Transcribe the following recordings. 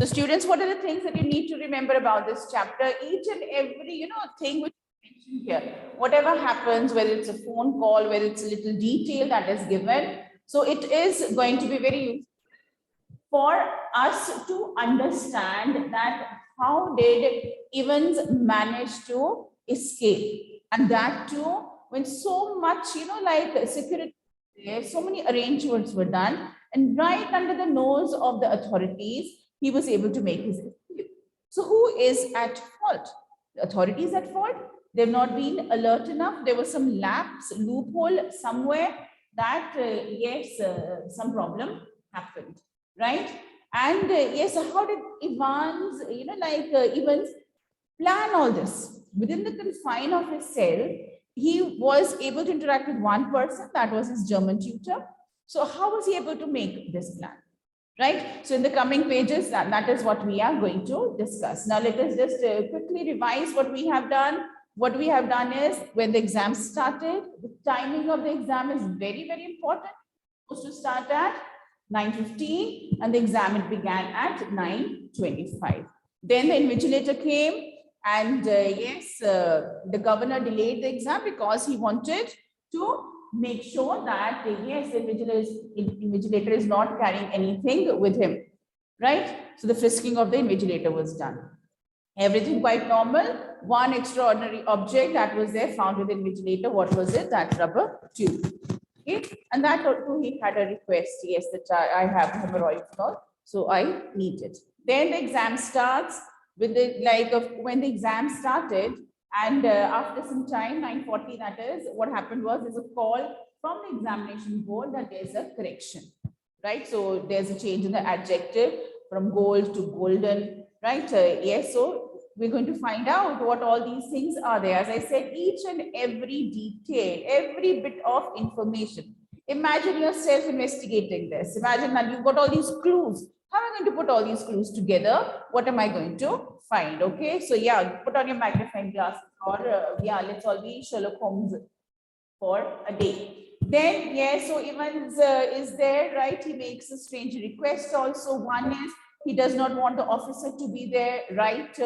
students, what are the things that you need to remember about this chapter? Each and every, thing which is mentioned here, whatever happens, whether it's a phone call, whether it's a little detail that is given. So it is going to be very useful for us to understand that how did Evans manage to escape, and that too when so much, like security, so many arrangements were done, and right under the nose of the authorities, he was able to make his escape. So who is at fault? The authorities at fault? They've not been alert enough. There was some lapse, loophole somewhere that, some problem happened, right? And yes, how did Evans, Evans plan all this? Within the confine of his cell, he was able to interact with one person, that was his German tutor. So how was he able to make this plan? Right? So in the coming pages, that is what we are going to discuss. Now let us just quickly revise what we have done. What we have done is, when the exam started, the timing of the exam is very, very important. It was to start at 9:15 and the exam it began at 9:25. Then the invigilator came, and the governor delayed the exam because he wanted to make sure that the invigilator is not carrying anything with him, right? So the frisking of the invigilator was done. Everything quite normal. One extraordinary object that was there found with the invigilator. What was it? That rubber tube. Okay, and that too he had a request. Yes, that I have hemorrhoids, so I need it. Then the exam starts. With the when the exam started, and after some time, 9:40, that is, what happened was, there's a call from the examination board that there's a correction, right? So there's a change in the adjective from gold to golden, right? Yes, so we're going to find out what all these things are there. As I said, each and every detail, every bit of information. Imagine yourself investigating this. Imagine that you've got all these clues. How am I going to put all these clues together? What am I going to find? Okay, so yeah, put on your magnifying glass, or let's all be Sherlock Holmes for a day. Then, so Evans is there, right? He makes a strange request also. One is, he does not want the officer to be there, right?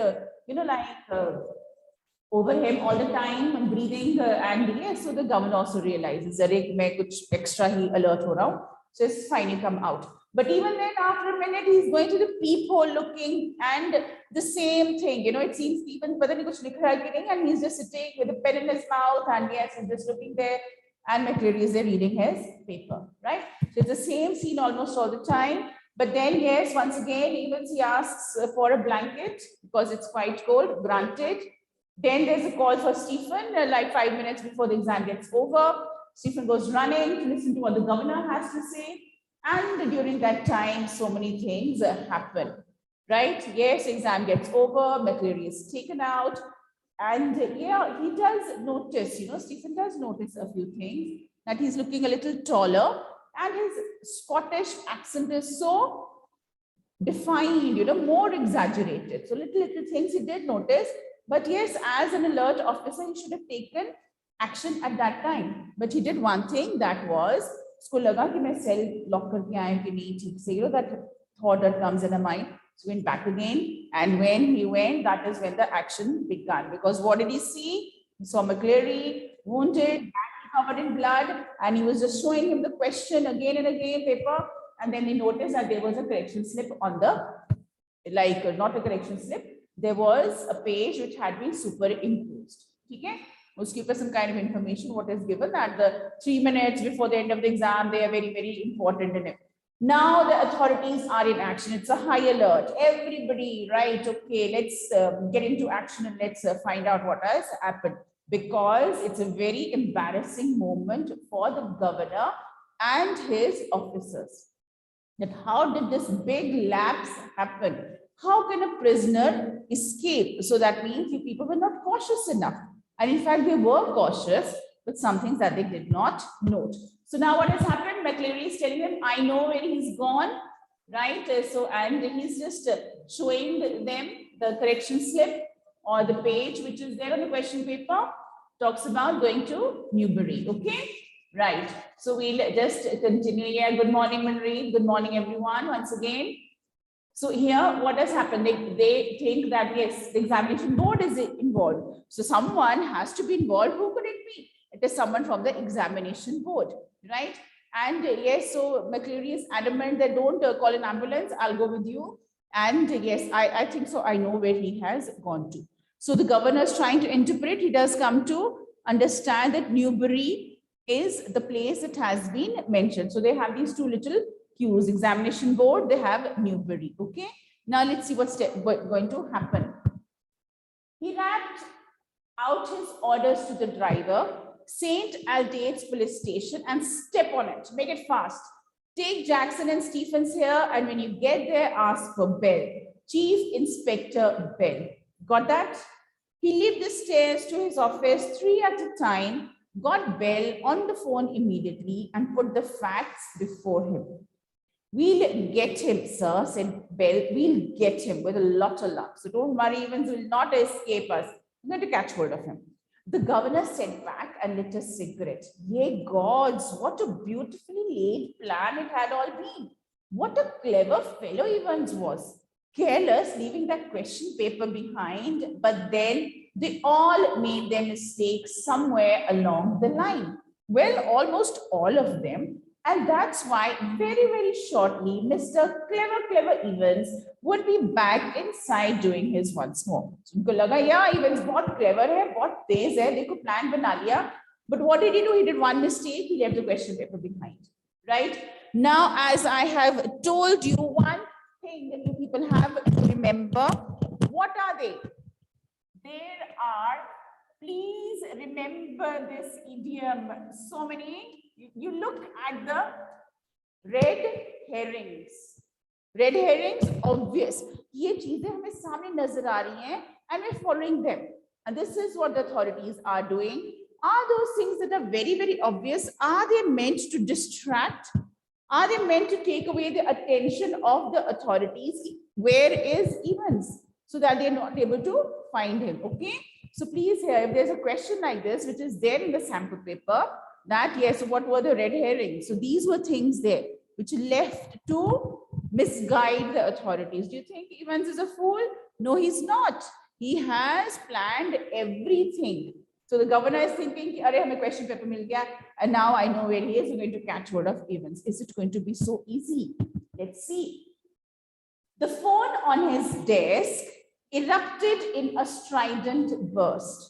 Over him all the time and breathing, and yes, so the governor also realizes that मैं कुछ extra ही alert हो रहा हूँ. So it's fine, you come out. But even then, after a minute, he's going to the peephole looking, and the same thing, it seems Stephen, पता नहीं कुछ लिख रहा है कि नहीं, and he's just sitting with a pen in his mouth, and yes, he's just looking there, and McCleary is there reading his paper, right? So it's the same scene almost all the time. But then, yes, once again, even he asks for a blanket because it's quite cold, granted. Then there's a call for Stephen, like 5 minutes before the exam gets over. Stephen goes running to listen to what the governor has to say. And during that time, so many things happen, right? Yes, exam gets over, McCleary is taken out. And he does notice, Stephen does notice a few things, that he's looking a little taller, and his Scottish accent is so defined, more exaggerated. So little things he did notice. But yes, as an alert officer, he should have taken action at that time. But he did one thing, that was, उसको लगा कि मैं cell lock करके आया कि नहीं ठीक से, that thought that comes in a mind. So went back again, and when he went, that is when the action began. Because what did he see? He saw McCleary wounded, covered in blood, and he was just showing him the question again and again, paper. And then he noticed that there was a correction slip on the, not a correction slip, there was a page which had been superimposed. Okay? Uski ऊपर some kind of information what is given that the 3 minutes before the end of the exam, they are very, very important in it. Now the authorities are in action. It's a high alert. Everybody, right? Okay, let's get into action and let's find out what has happened, because it's a very embarrassing moment for the governor and his officers. That how did this big lapse happen? How can a prisoner escape? So that means the people were not cautious enough. And in fact, they were cautious, but some things that they did not note. So now what has happened? McCleary is telling him, I know where he's gone, right? So, and he's just showing them the correction slip or the page, which is there on the question paper, talks about going to Newbury, okay? Right. So we'll just continue here. Good morning, Manreed. Good morning, everyone, once again. So here, what has happened? They think that yes, the examination board is involved. So someone has to be involved. Who could it be? It is someone from the examination board, right? And yes, so McCleary is adamant that don't call an ambulance. I'll go with you. And yes, I think so. I know where he has gone to. So the governor is trying to interpret. He does come to understand that Newbury is the place that has been mentioned. So they have these two little cues. Examination board, they have Newbury. Okay. Now let's see what's going to happen. He rapped out his orders to the driver. St. Aldate's police station and step on it. Make it fast. Take Jackson and Stephens here, and when you get there, ask for Bell. Chief Inspector Bell. Got that? He leaped the stairs to his office 3 at a time, got Bell on the phone immediately, and put the facts before him. We'll get him, sir, said Bell. We'll get him with a lot of luck. So don't worry, Evans will not escape us. We're going to catch hold of him. The governor sat back and lit a cigarette. Ye gods, what a beautifully laid plan it had all been. What a clever fellow Evans was. Careless, leaving that question paper behind, but then they all made their mistakes somewhere along the line. Well, almost all of them. And that's why very, very shortly, Mr. Clever Evans would be back inside doing his once more. So उनको लगा यार Evans बहुत clever है, बहुत तेज है, देखो plan बना लिया. But what did he do? He did one mistake. He left the question paper behind. Right? Now, as I have told you, one thing that you people have to remember, what are they? There are, please remember this idiom, so many. You look at the red herrings. Red herrings, obvious. ये चीजें हमें सामने नजर आ रही हैं, and we're following them. And this is what the authorities are doing. Are those things that are very, very obvious? Are they meant to distract? Are they meant to take away the attention of the authorities? Where is Evans? So that they're not able to find him. Okay. So please here, if there's a question like this, which is there in the sample paper, that yes, what were the red herrings? So these were things there which left to misguide the authorities. Do you think Evans is a fool? No, he's not. He has planned everything. So the governor is thinking, "Arey, hame question paper mil gaya, and now I know where he is. We're going to catch hold of Evans." Is it going to be so easy? Let's see. The phone on his desk erupted in a strident burst.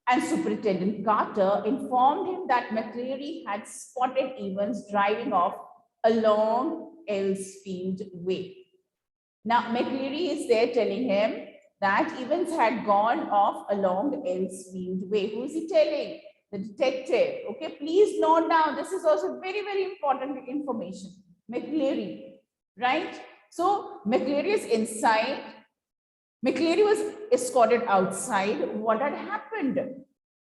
And Superintendent Carter informed him that McCleary had spotted Evans driving off along Elsfield Way. Now, McCleary is there telling him that Evans had gone off along Elsfield Way. Who is he telling? The detective. Okay, please note down. This is also very, very important information. McCleary, right? So, McCleary is inside. McCleary was escorted outside. What had happened?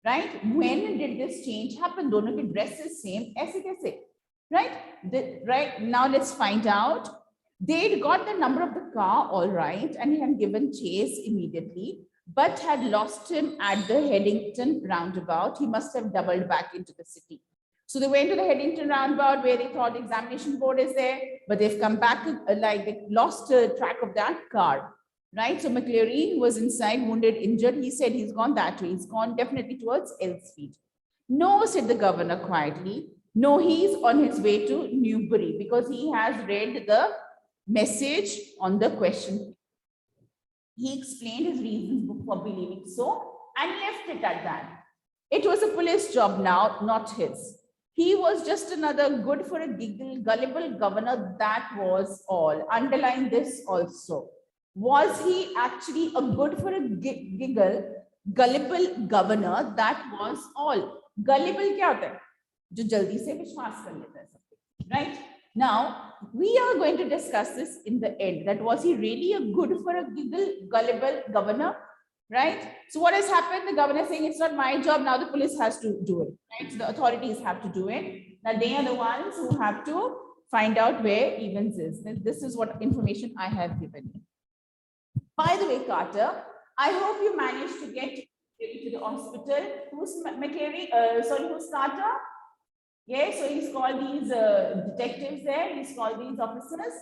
Right? When did this change happen? Dono ki dress is same. Aise kaise? Right? Right? Now let's find out. They'd got the number of the car, all right, and he had given chase immediately, but had lost him at the Headington roundabout. He must have doubled back into the city. So they went to the Headington roundabout where they thought the examination board is there, but they've come back like they lost track of that car. Right, so McCleary was inside, wounded, injured. He said he's gone that way. He's gone definitely towards Elsfield. No, said the governor quietly. No, he's on his way to Newbury because he has read the message on the question. He explained his reasons for believing so and left it at that. It was a police job now, not his. He was just another good for a giggle, gullible governor. That was all. Underline this also. Was he actually a good for a giggle, gullible governor? That was all. Gullible क्या होता है? जो जल्दी से विश्वास कर लेता है सब, right? Now we are going to discuss this in the end. That was he really a good for a giggle, gullible governor, right? So what has happened? The governor is saying it's not my job. Now the police has to do it, right? So the authorities have to do it. Now they are the ones who have to find out where Evans is. This is what information I have given you. By the way, Carter, I hope you managed to get to the hospital. Who's McCleary? Sorry, who's Carter? Yeah, so he's called these detectives there. He's called these officers.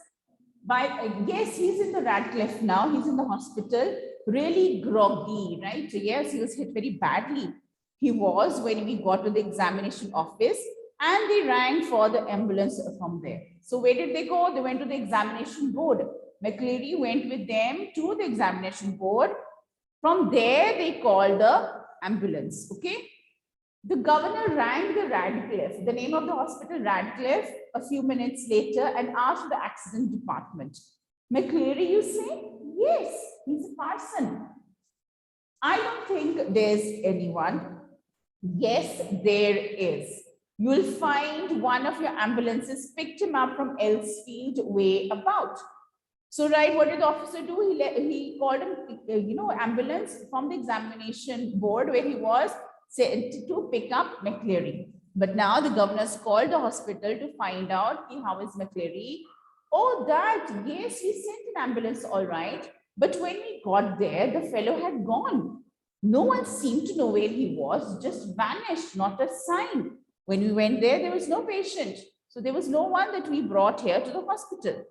Yes, he's in the Radcliffe now. He's in the hospital, really groggy, right? Yes, he was hit very badly. He was when we got to the examination office, and they rang for the ambulance from there. So where did they go? They went to the examination board. McCleary went with them to the examination board. From there, they called the ambulance. Okay. The governor rang the Radcliffe, the name of the hospital Radcliffe, a few minutes later and asked the accident department. McCleary, you say? Yes, he's a parson. I don't think there's anyone. Yes, there is. You'll find one of your ambulances picked him up from Elsfield way about. So, right, what did the officer do? He called him, ambulance from the examination board where he was sent to pick up McCleary. But now the governor's called the hospital to find out how is McCleary. Oh, that, yes, we sent an ambulance, all right. But when we got there, the fellow had gone. No one seemed to know where he was, just vanished, not a sign. When we went there was no patient. So there was no one that we brought here to the hospital.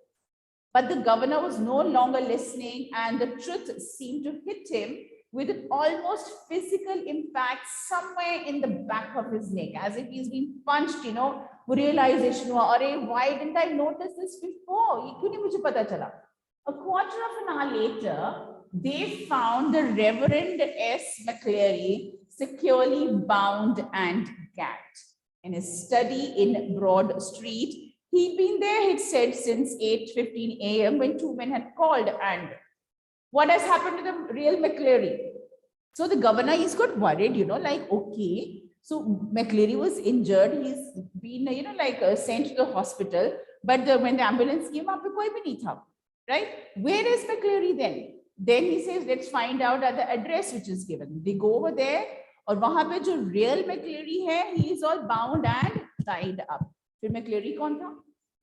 But the governor was no longer listening, and the truth seemed to hit him with an almost physical impact somewhere in the back of his neck, as if he's been punched, realization, why didn't I notice this before? A quarter of an hour later, they found the Reverend S. McCleary securely bound and gagged in his study in Broad Street. He'd been there, he'd said, since 8:15 a.m. when two men had called. And what has happened to the real McCleary? So the governor, he's got worried, okay. So McCleary was injured. He's been, sent to the hospital. But when the ambulance came up, koi bhi nahi tha, right? Where is McCleary then? Then he says, let's find out at the address which is given. They go over there. And wahan pe jo real McCleary hai, he is all bound and tied up. फिर McCleary कौन था?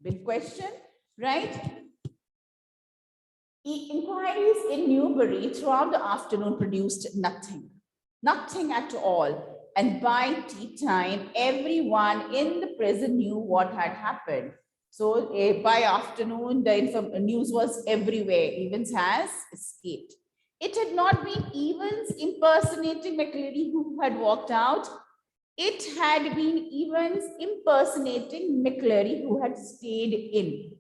Big question, right? Inquiries in Newbury throughout the afternoon produced nothing at all. And by tea time, everyone in the prison knew what had happened. So by afternoon, the news was everywhere. Evans has escaped. It had not been Evans impersonating McCleary who had walked out. It had been Evans impersonating McCleary who had stayed in,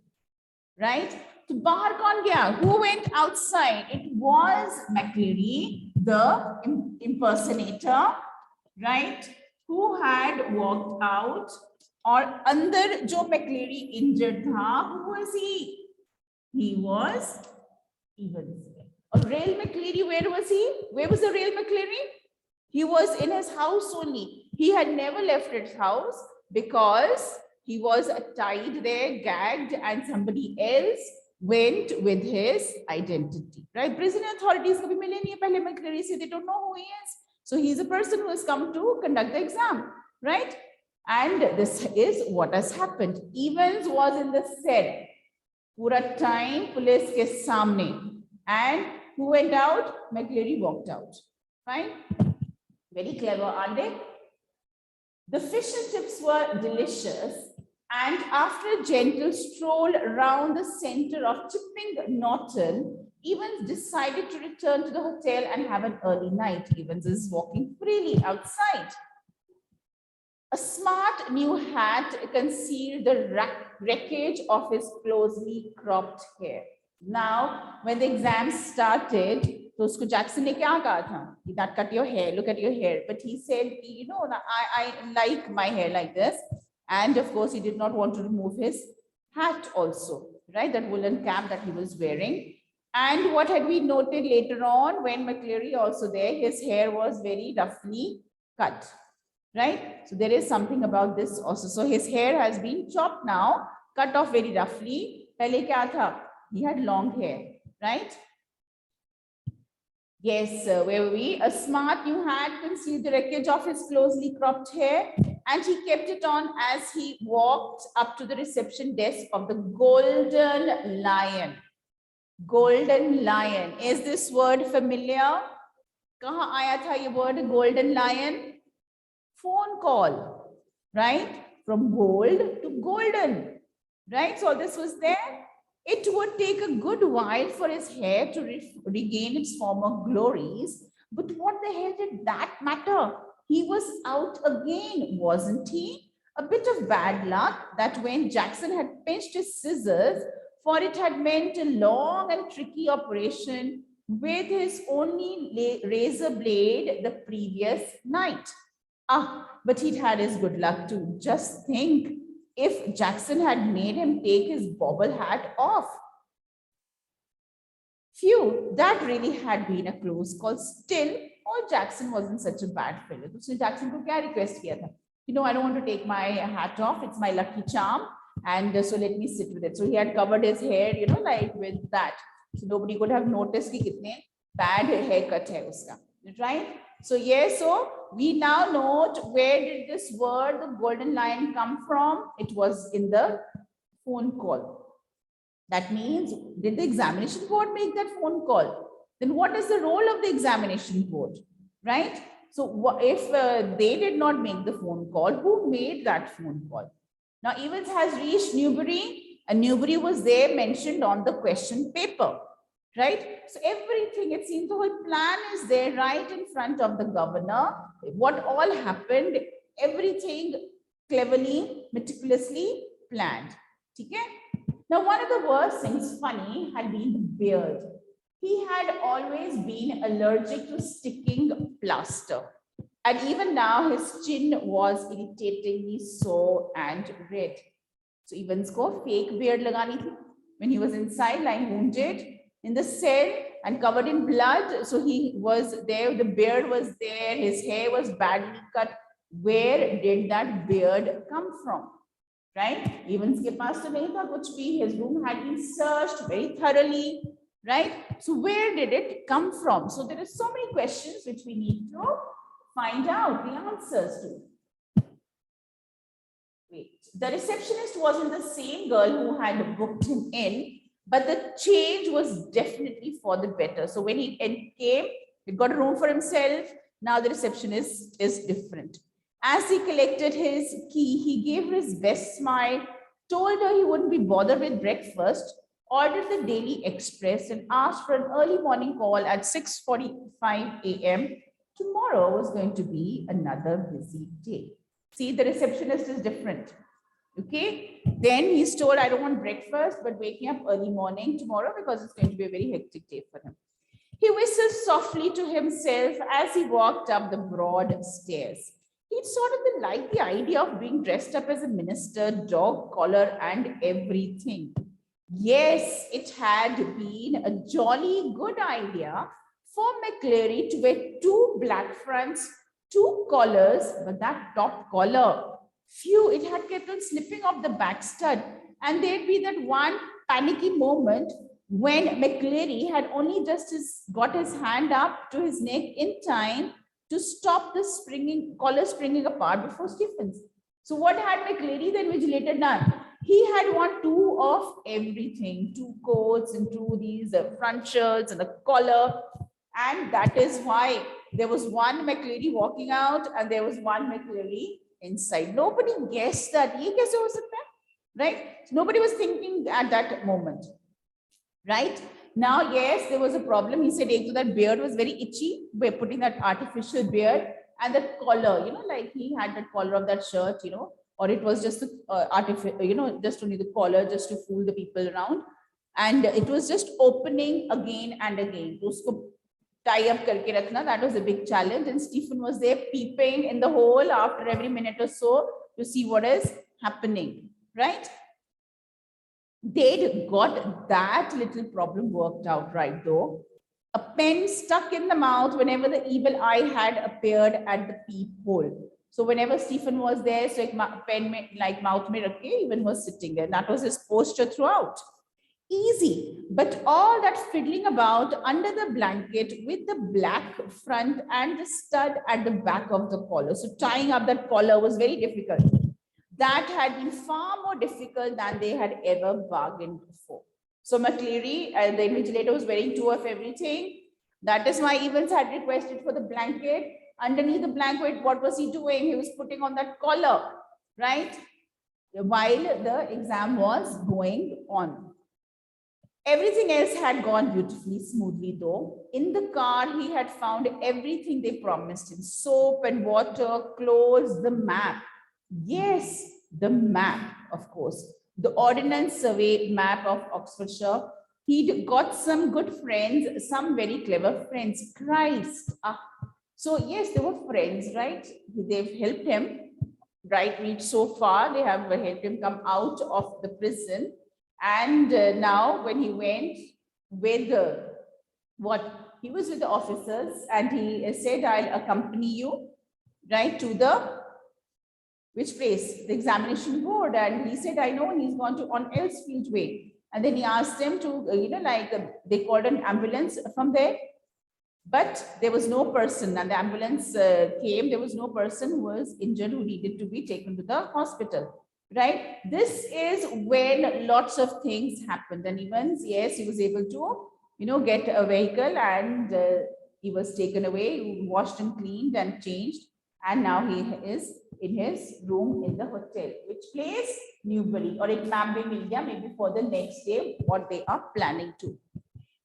right? So bahar kaun gaya? Who went outside? It was McCleary, the impersonator, right? Who had walked out. Or andar jo McCleary injured tha, who was he? He was Evans. Or real McCleary, where was he? Where was the real McCleary? He was in his house only. He had never left his house because he was tied there, gagged, and somebody else went with his identity, right? Prison authorities kabhi mile nahi pehle McCleary se, they don't know who he is. So he's a person who has come to conduct the exam, right? And this is what has happened. Evans was in the cell pura time, police ke samne. And who went out? McCleary walked out, fine? Very clever, aren't they? The fish and chips were delicious, and after a gentle stroll around the center of Chipping Norton, Evans decided to return to the hotel and have an early night. Evans is walking freely outside. A smart new hat concealed the wreckage of his closely cropped hair. Now, when the exam started, तो उसको Jackson ने क्या कहा था? That cut your hair, look at your hair. But he said, I like my hair like this. And of course, he did not want to remove his hat also, right? That woolen cap that he was wearing. And what had we noted later on when McCleary also there, his hair was very roughly cut, right? So there is something about this also. So his hair has been chopped now, cut off very roughly. Pehle kya tha? He had long hair, right? Yes, where were we? A smart new hat concealed the wreckage of his closely cropped hair, and he kept it on as he walked up to the reception desk of the Golden Lion. Golden Lion. Is this word familiar? Kahan aaya tha ye word Golden Lion? Phone call, right? From gold to golden, right? So this was there. It would take a good while for his hair to regain its former glories, but what the hell did that matter? He was out again, wasn't he? A bit of bad luck that when Jackson had pinched his scissors, for it had meant a long and tricky operation with his only razor blade the previous night. Ah, but he'd had his good luck too. Just think if Jackson had made him take his bobble hat off. Phew, that really had been a close call. Still, old Jackson wasn't such a bad fellow. So Jackson को क्या request किया था? I don't want to take my hat off. It's my lucky charm. And so let me sit with it. So he had covered his hair, like with that. So nobody could have noticed कि कितने bad haircut है उसका. Right? So yes, so we now note where did this word, the golden lion, come from? It was in the phone call. That means, did the examination board make that phone call? Then what is the role of the examination board, right? So if they did not make the phone call, who made that phone call? Now, Evans has reached Newbury, and Newbury was there mentioned on the question paper, right? So everything, it seems the whole plan is there right in front of the governor. What all happened, everything cleverly, meticulously planned. Okay? Now, one of the worst things, funny, had been the beard. He had always been allergic to sticking plaster. And even now, his chin was irritatingly sore and red. So, Evans ko fake beard lagani thi when he was inside, lying wounded in the cell and covered in blood. So, he was there, the beard was there, his hair was badly cut. Where did that beard come from? Right? Evans ke paas to nahi tha kuch bhi. His room had been searched very thoroughly, right? So where did it come from? So there are so many questions which we need to find out the answers to. Wait, the receptionist wasn't the same girl who had booked him in, but the change was definitely for the better. So when he came, he got a room for himself. Now the receptionist is different. As he collected his key, he gave her his best smile, told her he wouldn't be bothered with breakfast, ordered the Daily Express, and asked for an early morning call at 6:45 a.m. Tomorrow was going to be another busy day. See, the receptionist is different. Okay. Then he's told, I don't want breakfast, but wake me up early morning tomorrow because it's going to be a very hectic day for him. He whistled softly to himself as he walked up the broad stairs. He'd sort of liked the idea of being dressed up as a minister, dog collar and everything. Yes, it had been a jolly good idea for McCleary to wear two black fronts, two collars, but that top collar, phew, it had kept on slipping off the back stud. And there'd be that one panicky moment when McCleary had only just got his hand up to his neck in time to stop the collar springing apart before Stephens. So what had McCleary then vigilated done? He had worn two of everything, two coats and two these front shirts and a collar. And that is why there was one McCleary walking out and there was one McCleary inside. Nobody guessed that. Ye kaise ho sakta hai? Right? Nobody was thinking at that moment. Right? Now, yes, there was a problem. He said that beard was very itchy by putting that artificial beard and that collar, like he had that collar of that shirt, or it was just artificial, just only the collar just to fool the people around. And it was just opening again and again. To tie up karke rakhna, that was a big challenge. And Stephen was there peeping in the hole after every minute or so to see what is happening, right? They'd got that little problem worked out right though. A pen stuck in the mouth whenever the evil eye had appeared at the peephole. So whenever Stephen was there, so pen like mouth mein rakhe, even was sitting there. That was his posture throughout. Easy, but all that fiddling about under the blanket with the black front and the stud at the back of the collar. So tying up that collar was very difficult. That had been far more difficult than they had ever bargained for. So McCleary, the invigilator, was wearing two of everything. That is why Evans had requested for the blanket. Underneath the blanket, what was he doing? He was putting on that collar, right? While the exam was going on. Everything else had gone beautifully, smoothly though. In the car, he had found everything they promised him: soap and water, clothes, the map. Yes, the map, of course. The Ordnance Survey map of Oxfordshire. He'd got some good friends, some very clever friends. Christ. So, yes, they were friends, right? They've helped him, right, reach so far. They have helped him come out of the prison. And now when he went with he was with the officers, and he said, I'll accompany you, right, to the, which place? The examination board. And he said, I know. He's gone to on Elsfield Way. And then he asked them to, they called an ambulance from there. But there was no person, and the ambulance came. There was no person who was injured who needed to be taken to the hospital, right? This is when lots of things happened. And even, yes, he was able to, get a vehicle, and he was taken away, washed and cleaned and changed. And now he is in his room in the hotel. Which place? Newbury. Or it may be India, maybe for the next day, what they are planning to.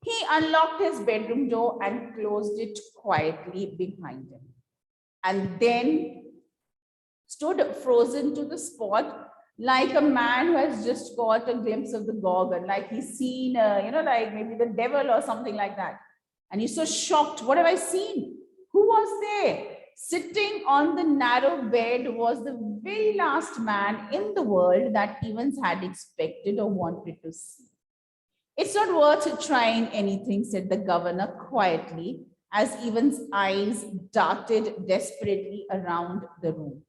He unlocked his bedroom door and closed it quietly behind him, and then stood frozen to the spot, like a man who has just got a glimpse of the Gorgon, like he's seen, like maybe the devil or something like that. And he's so shocked. What have I seen? Who was there? Sitting on the narrow bed was the very last man in the world that Evans had expected or wanted to see. It's not worth trying anything, said the governor quietly, as Evans' eyes darted desperately around the room.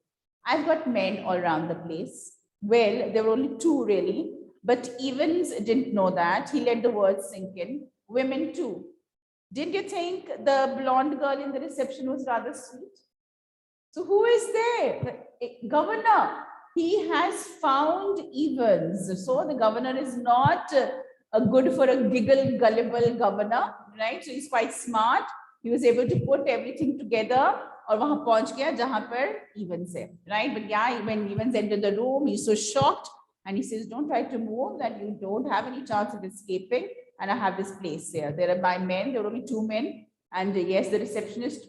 I've got men all around the place. Well, there were only two really, but Evans didn't know that. He let the words sink in. Women too. Didn't you think the blonde girl in the reception was rather sweet? So who is there? The governor. He has found Evans. So the governor is not good for a giggle, gullible governor, right? So he's quite smart. He was able to put everything together, और वहां पहुंच गया जहां पर Evans है, right? But yeah, when Evans entered the room, he's so shocked, and he says, "Don't try to move. That you don't have any chance of escaping. And I have this place here. There are my men. There were only two men, and yes, the receptionist.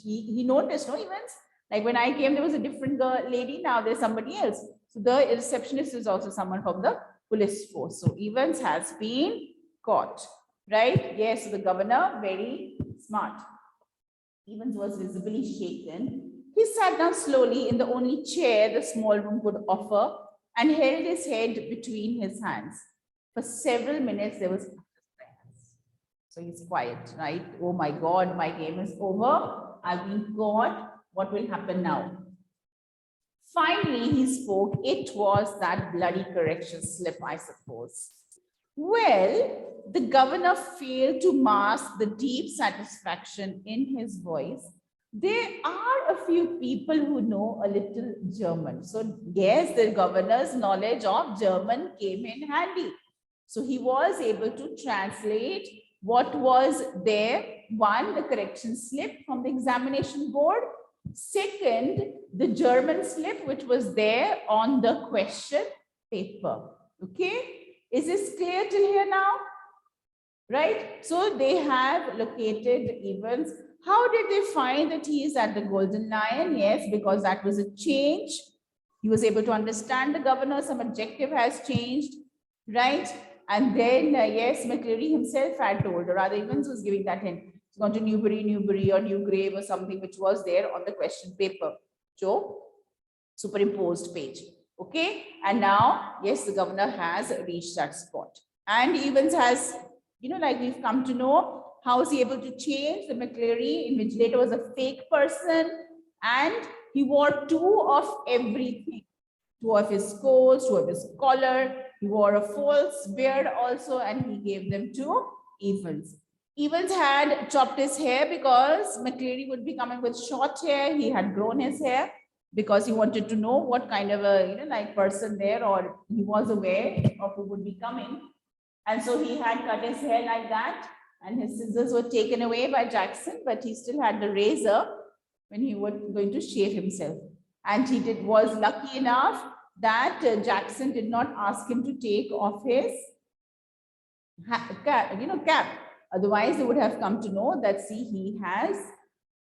He noticed, no, Evans. Like when I came, there was a different girl, lady. Now there's somebody else. So the receptionist is also someone from the police force. So Evans has been caught, right? Yes, the governor, very smart. Evans was visibly shaken. He sat down slowly in the only chair the small room could offer and held his head between his hands. For several minutes, there was silence. So he's quiet, right? Oh my God, my game is over. I've been caught. What will happen now? Finally, he spoke. It was that bloody correction slip, I suppose. Well, the governor failed to mask the deep satisfaction in his voice. There are a few people who know a little German. So yes, the governor's knowledge of German came in handy. So he was able to translate what was there. One, the correction slip from the examination board. Second, the German slip, which was there on the question paper. Okay. Is this clear till here now? Right? So they have located Evans. How did they find that he is at the Golden Lion? Yes, because that was a change. He was able to understand the governor. Some adjective has changed, right? And then, yes, McCleary himself had told, or rather Evans was giving that hint. It's gone to Newbury or Newgrave or something which was there on the question paper. So, superimposed page. Okay, and now, yes, the governor has reached that spot. And Evans has, like we've come to know, how is he able to change the McCleary, in which later was a fake person, and he wore two of everything. Two of his coats, two of his collar, he wore a false beard also, and he gave them to Evans. Evans had chopped his hair because McCleary would be coming with short hair. He had grown his hair because he wanted to know what kind of a person there, or he was aware of who would be coming. And so he had cut his hair like that, and his scissors were taken away by Jackson, but he still had the razor when he was going to shave himself. And he was lucky enough that Jackson did not ask him to take off his cap. Otherwise, they would have come to know that, see, he has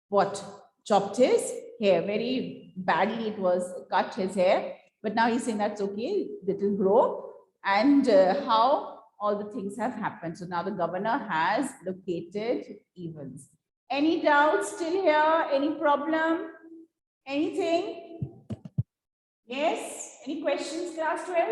what? Chopped his hair. Very badly it was cut his hair. But now he's saying that's okay, it will grow. And how all the things have happened. So now the governor has located evils. Any doubts still here? Any problem? Anything? Yes? Any questions, class 12?